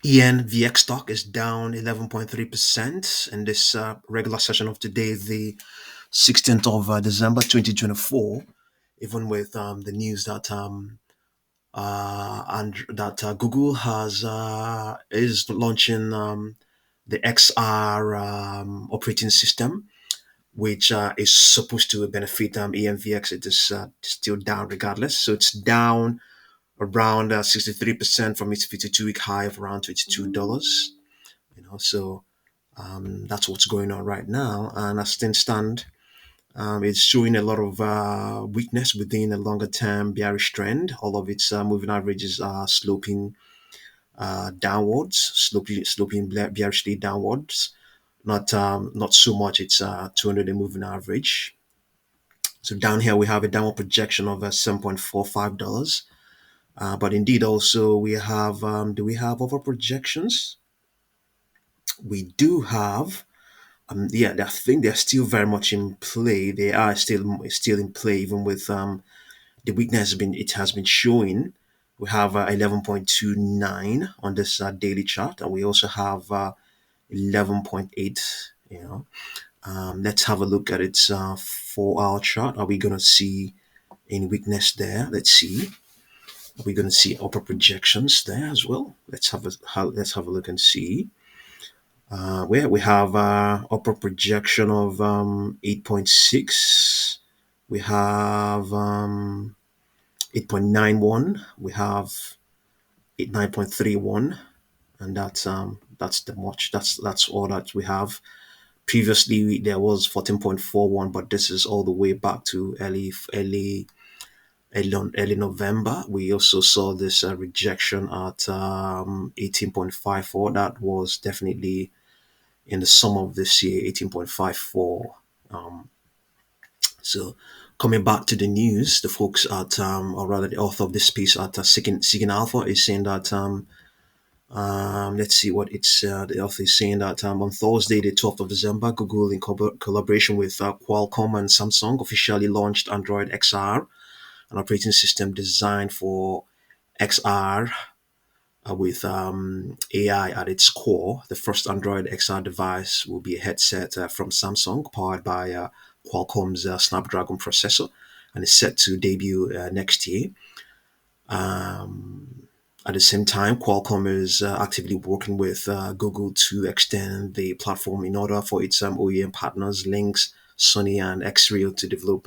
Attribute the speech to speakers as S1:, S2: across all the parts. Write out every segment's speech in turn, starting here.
S1: Envx stock is down 11.3% in this regular session of today, the 16th of December 2024. Even with the news that Google has is launching the XR operating system, which is supposed to benefit EMVX. It is still down regardless, so it's down around 63% from its 52-week high of around $22. So that's what's going on right now. And as things stand, it's showing a lot of weakness within a longer term bearish trend. All of its moving averages are sloping downwards, sloping bearishly downwards. Not so much. It's 200 day moving average. So down here we have a downward projection of $7.45. But indeed, also we have. Do we have other projections? We do have. Yeah, I think they're still very much in play. They are still in play, even with the weakness has been showing. We have 11.29 on this daily chart, and we also have 11.8. Let's have a look at its 4-hour chart. Are we going to see any weakness there? Let's see. Are we going to see upper projections there as well? Let's have a look and see. Where we have upper projection of 8.6, we have 8.91, we have 9.31, and that's all that we have. Previously, there was 14.41, but this is all the way back to early November. We also saw this rejection at 18.54. That was definitely in the summer of this year, 18.54. Um, so coming back to the news, the folks at, or rather the author of this piece at Seeking Alpha is saying that, let's see what the author is saying that on Thursday, the 12th of December, Google in collaboration with Qualcomm and Samsung officially launched Android XR, an operating system designed for XR with AI at its core. The first Android XR device will be a headset from Samsung, powered by Qualcomm's Snapdragon processor, and is set to debut next year. At the same time, Qualcomm is actively working with Google to extend the platform in order for its OEM partners, Lynx, Sony, and Xreal, to develop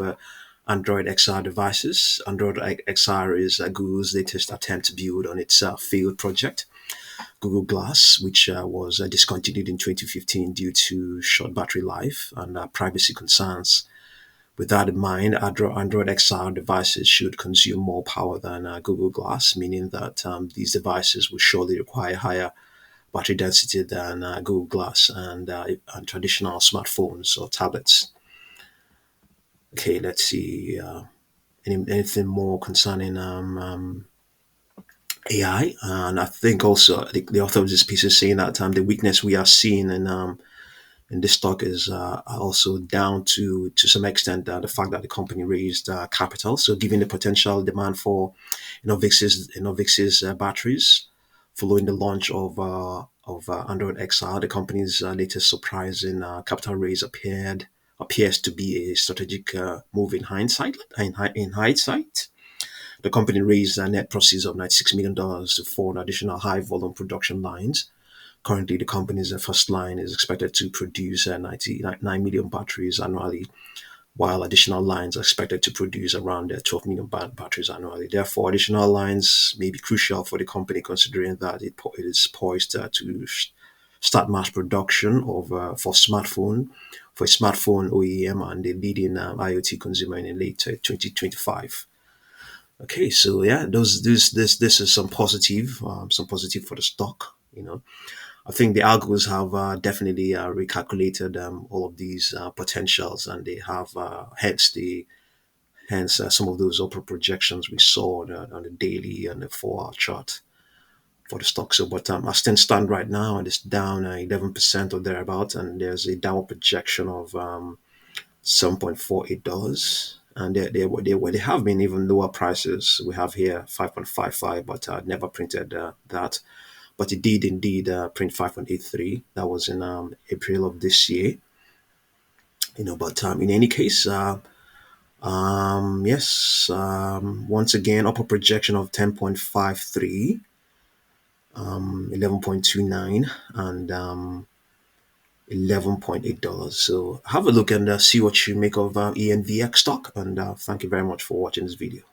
S1: Android XR devices. Android XR is Google's latest attempt to build on its failed project, Google Glass, which was discontinued in 2015 due to short battery life and privacy concerns. With that in mind, Android XR devices should consume more power than Google Glass, meaning that these devices will surely require higher battery density than Google Glass and traditional smartphones or tablets. Okay, let's see. Anything more concerning AI? And I think also the author of this piece is saying that the weakness we are seeing in this stock is also down to some extent the fact that the company raised capital. So, given the potential demand for Envx's batteries following the launch of Android XR, the company's latest surprising capital raise appears to be a strategic move in hindsight. In hindsight, the company raised net proceeds of $96 million to fund additional high volume production lines. Currently, the company's first line is expected to produce 99 million batteries annually, while additional lines are expected to produce around 12 million batteries annually. Therefore, additional lines may be crucial for the company, considering that it is poised to start mass production of for a smartphone OEM and a leading IoT consumer in late 2025. Okay, so yeah, this is some positive for the stock. I think the algos have definitely recalculated all of these potentials, and they have hence some of those upper projections we saw on the daily and the 4-hour chart for the stock. So, but as things stand right now, and it's down 11% or thereabout, and there's a downward projection of $7.48. And they have been even lower prices. We have here 5.55, but never printed that. but it did indeed print 5.83. That was in April of this year. But in any case, yes, once again, upper projection of 10.53, 11.29, and $11.8. So have a look and see what you make of ENVX stock. And thank you very much for watching this video.